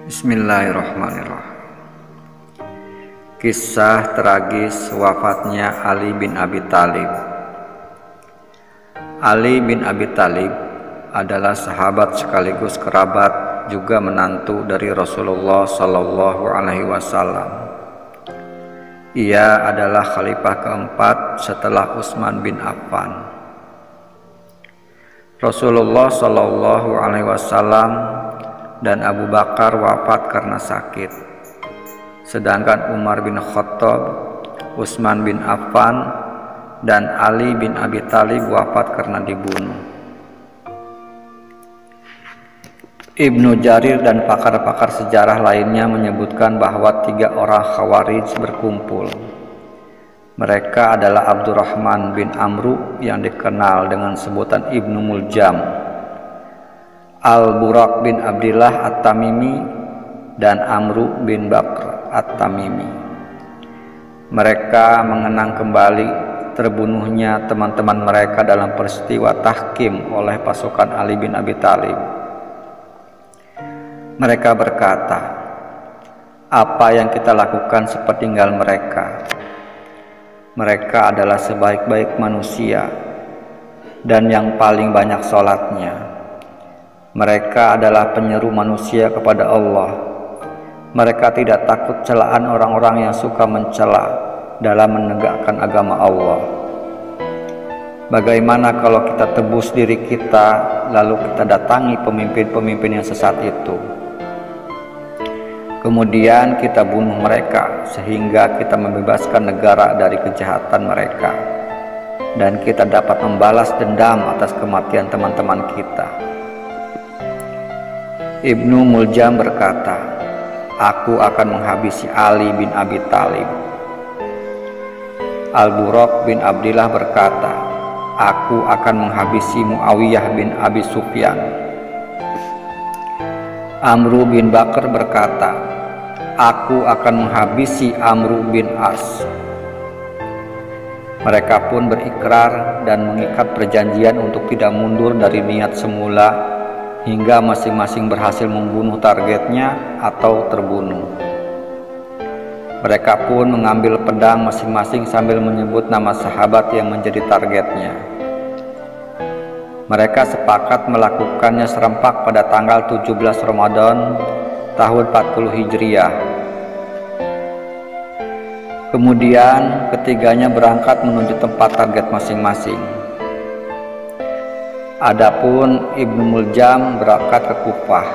Bismillahirrahmanirrahim. Kisah tragis wafatnya Ali bin Abi Thalib. Ali bin Abi Thalib adalah sahabat sekaligus kerabat, juga menantu dari Rasulullah Shallallahu Alaihi Wasallam. Ia adalah khalifah keempat setelah Utsman bin Affan. Rasulullah Shallallahu Alaihi Wasallam dan Abu Bakar wafat karena sakit, sedangkan Umar bin Khattab, Utsman bin Affan, dan Ali bin Abi Thalib wafat karena dibunuh. Ibnu Jarir dan pakar-pakar sejarah lainnya menyebutkan bahwa 3 orang Khawarij berkumpul. Mereka adalah Abdurrahman bin Amru yang dikenal dengan sebutan Ibnu Muljam, Al-Buraq bin Abdillah At-Tamimi, dan Amru bin Bakr At-Tamimi. Mereka mengenang kembali terbunuhnya teman-teman mereka dalam peristiwa tahkim oleh pasukan Ali bin Abi Thalib. Mereka berkata, "Apa yang kita lakukan sepertinggal mereka. Mereka adalah sebaik-baik manusia dan yang paling banyak sholatnya. Mereka adalah penyeru manusia kepada Allah. Mereka tidak takut celaan orang-orang yang suka mencela dalam menegakkan agama Allah. Bagaimana kalau kita tebus diri kita, lalu kita datangi pemimpin-pemimpin yang sesat itu. Kemudian kita bunuh mereka sehingga kita membebaskan negara dari kejahatan mereka, dan kita dapat membalas dendam atas kematian teman-teman kita." Ibnu Muljam berkata, "Aku akan menghabisi Ali bin Abi Thalib." Al-Buraq bin Abdillah berkata, "Aku akan menghabisi Muawiyah bin Abi Sufyan." Amru bin Bakr berkata, "Aku akan menghabisi Amru bin As." Mereka pun berikrar dan mengikat perjanjian untuk tidak mundur dari niat semula hingga masing-masing berhasil membunuh targetnya atau terbunuh. Mereka pun mengambil pedang masing-masing sambil menyebut nama sahabat yang menjadi targetnya. Mereka sepakat melakukannya serempak pada tanggal 17 Ramadan tahun 40 Hijriah. Kemudian ketiganya berangkat menuju tempat target masing-masing. Adapun Ibnu Muljam berangkat ke Kufah.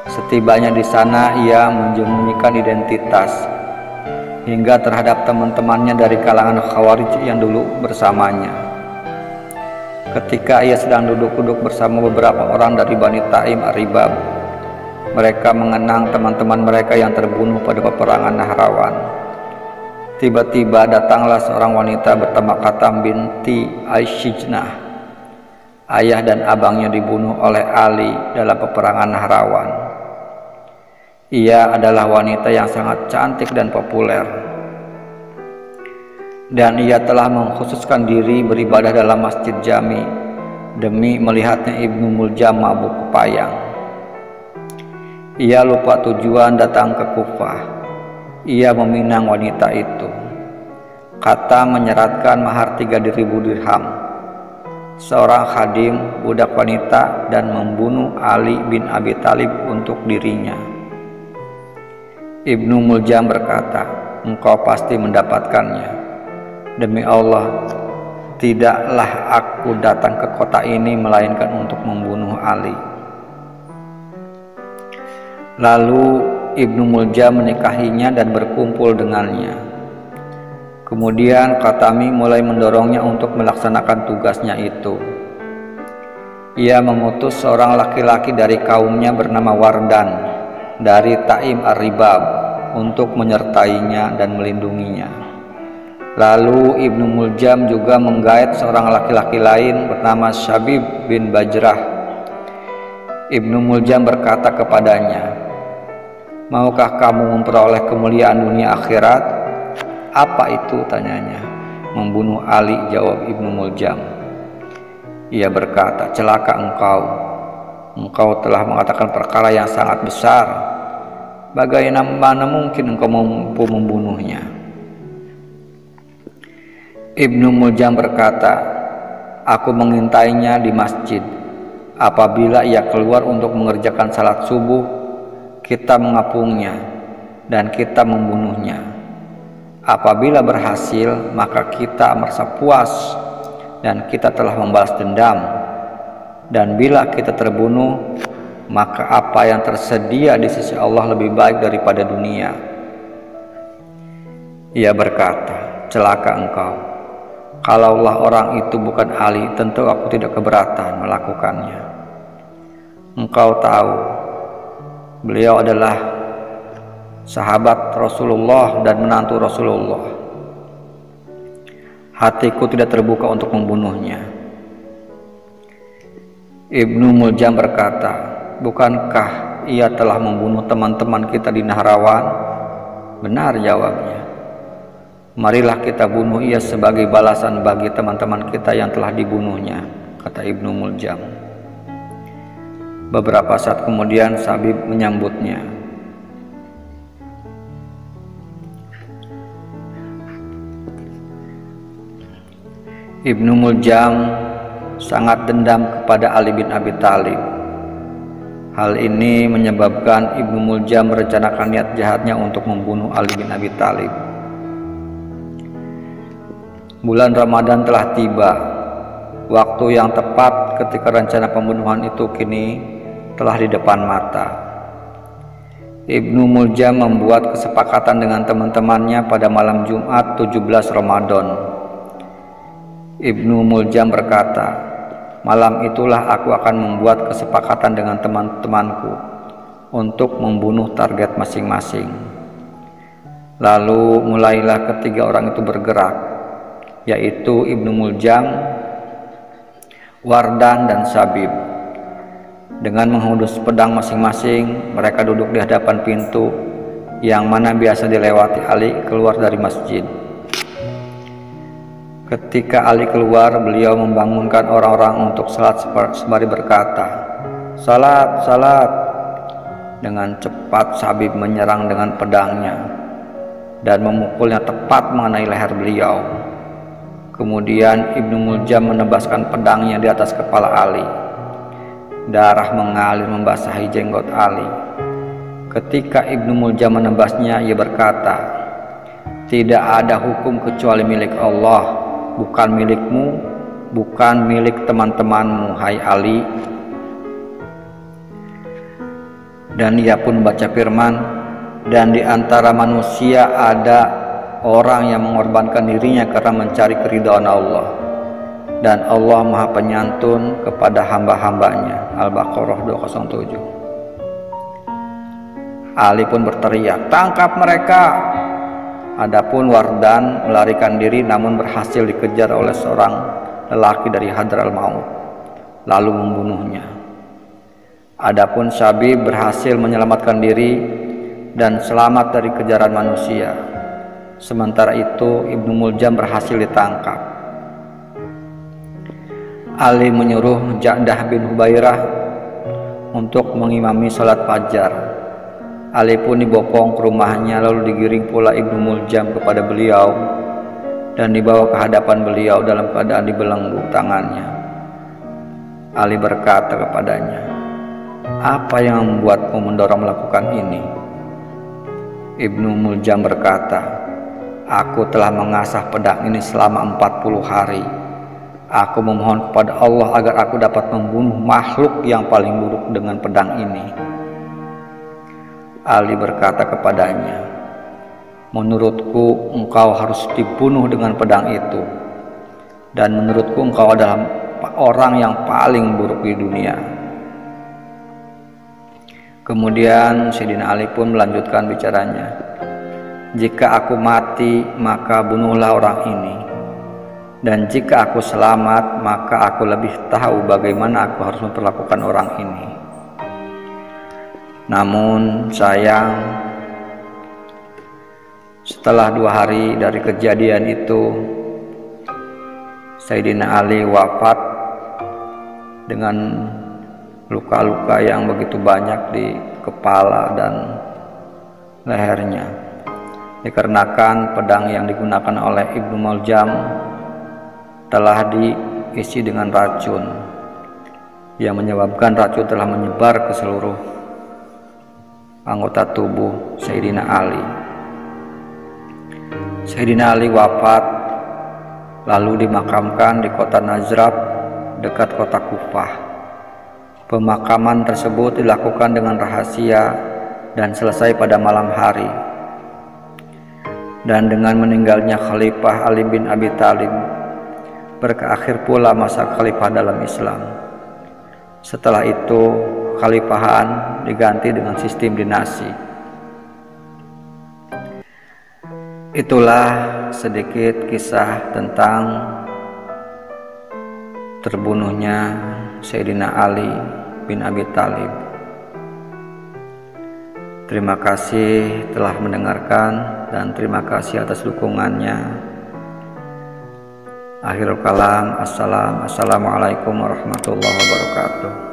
Setibanya di sana ia menyembunyikan identitas hingga terhadap teman-temannya dari kalangan Khawarij yang dulu bersamanya. Ketika ia sedang duduk-duduk bersama beberapa orang dari Bani Taim Ar-Ribab, mereka mengenang teman-teman mereka yang terbunuh pada peperangan Nahrawan. Tiba-tiba datanglah seorang wanita bernama Katam binti Aisyijnah. Ayah dan abangnya dibunuh oleh Ali dalam peperangan Nahrawan. Ia adalah wanita yang sangat cantik dan populer, dan ia telah mengkhususkan diri beribadah dalam Masjid Jami demi melihatnya Ibnu Muljam mabuk kepayang. Ia lupa tujuan datang ke Kufah. Ia meminang wanita itu. Kata menyeratkan mahar 3.000 dirham, seorang khadim, budak wanita, dan membunuh Ali bin Abi Thalib untuk dirinya. Ibnu Muljam berkata, "Engkau pasti mendapatkannya. Demi Allah, tidaklah aku datang ke kota ini melainkan untuk membunuh Ali." Lalu Ibnu Muljam menikahinya dan berkumpul dengannya. Kemudian Katami mulai mendorongnya untuk melaksanakan tugasnya itu. Ia mengutus seorang laki-laki dari kaumnya bernama Wardan dari Taim Ar-Ribab untuk menyertainya dan melindunginya. Lalu Ibnu Muljam juga menggait seorang laki-laki lain bernama Syabib bin Bajrah. Ibnu Muljam berkata kepadanya, "Maukah kamu memperoleh kemuliaan dunia akhirat?" "Apa itu?" tanyanya. "Membunuh Ali," jawab Ibnu Muljam. Ia berkata, "Celaka engkau. Engkau telah mengatakan perkara yang sangat besar. bagaimana mungkin engkau mampu membunuhnya? Ibnu Muljam berkata, aku mengintainya di masjid. Apabila ia keluar untuk mengerjakan salat subuh, kita mengapungnya dan kita membunuhnya. Apabila berhasil, maka kita merasa puas dan kita telah membalas dendam. Dan bila kita terbunuh, maka apa yang tersedia di sisi Allah lebih baik daripada dunia. Ia berkata, celaka engkau. Kalaulah orang itu bukan Ali, tentu aku tidak keberatan melakukannya. Engkau tahu, beliau adalah sahabat Rasulullah dan menantu Rasulullah. Hatiku tidak terbuka untuk membunuhnya. Ibnu Muljam berkata, bukankah ia telah membunuh teman-teman kita di Nahrawan? Benar jawabnya. Marilah kita bunuh ia sebagai balasan bagi teman-teman kita yang telah dibunuhnya, kata Ibnu Muljam. Beberapa saat kemudian Sabib menyambutnya. Ibnu Muljam sangat dendam kepada Ali bin Abi Thalib. Hal ini menyebabkan Ibnu Muljam merencanakan niat jahatnya untuk membunuh Ali bin Abi Thalib. Bulan Ramadan telah tiba, waktu yang tepat ketika rencana pembunuhan itu kini telah di depan mata. Ibnu Muljam membuat kesepakatan dengan teman-temannya pada malam Jumat 17 Ramadan. Ibnu Muljam berkata, malam itulah aku akan membuat kesepakatan dengan teman-temanku untuk membunuh target masing-masing. Lalu mulailah ketiga orang itu bergerak, yaitu Ibnu Muljam, Wardan, dan Sabib. Dengan menghunus pedang masing-masing, mereka duduk di hadapan pintu yang mana biasa dilewati Ali keluar dari masjid. Ketika Ali keluar, beliau membangunkan orang-orang untuk salat sembari berkata, "Salat, salat." Dengan cepat Sabib menyerang dengan pedangnya dan memukulnya tepat mengenai leher beliau. Kemudian Ibnu Muljam menebaskan pedangnya di atas kepala Ali. Darah mengalir membasahi jenggot Ali. Ketika Ibnu Muljam menebasnya, ia berkata, "Tidak ada hukum kecuali milik Allah, bukan milikmu, bukan milik teman-temanmu, hai Ali." Dan ia pun membaca firman, dan di antara manusia ada orang yang mengorbankan dirinya karena mencari keridhaan Allah, dan Allah Maha Penyantun kepada hamba-hambanya. Al-Baqarah 207. Ali pun berteriak, "Tangkap mereka!" Adapun Wardan melarikan diri namun berhasil dikejar oleh seorang lelaki dari Hadral Maut, lalu membunuhnya. Adapun Sabib berhasil menyelamatkan diri dan selamat dari kejaran manusia. Sementara itu Ibnu Muljam berhasil ditangkap. Ali menyuruh Ja'dah bin Hubairah untuk mengimami salat fajar. Ali pun dibopong ke rumahnya, lalu digiring pula Ibnu Muljam kepada beliau dan dibawa ke hadapan beliau dalam keadaan dibelenggu tangannya. Ali berkata kepadanya, "Apa yang membuatmu mendorong melakukan ini?" Ibnu Muljam berkata, "Aku telah mengasah pedang ini selama 40 hari. Aku memohon kepada Allah agar aku dapat membunuh makhluk yang paling buruk dengan pedang ini." Ali berkata kepadanya, "Menurutku engkau harus dibunuh dengan pedang itu, dan menurutku engkau adalah orang yang paling buruk di dunia." Kemudian Sayyidina Ali pun melanjutkan bicaranya, "Jika aku mati, maka bunuhlah orang ini. Dan jika aku selamat, maka aku lebih tahu bagaimana aku harus memperlakukan orang ini. Namun sayang, setelah 2 hari dari kejadian itu, Sayyidina Ali wafat dengan luka-luka yang begitu banyak di kepala dan lehernya, dikarenakan pedang yang digunakan oleh Ibnu Muljam telah diisi dengan racun yang menyebabkan racun telah menyebar ke seluruh anggota tubuh Sayyidina Ali. Sayyidina Ali wafat lalu dimakamkan di kota Najrab dekat kota Kufah. Pemakaman tersebut dilakukan dengan rahasia dan selesai pada malam hari. Dan dengan meninggalnya Khalifah Ali bin Abi Thalib, berakhir pula masa khalifah dalam Islam. Setelah itu, khalifahan diganti dengan sistem dinasti. Itulah sedikit kisah tentang terbunuhnya Sayyidina Ali bin Abi Thalib. Terima kasih telah mendengarkan dan terima kasih atas dukungannya. Akhirul kalam, assalamualaikum warahmatullahi wabarakatuh.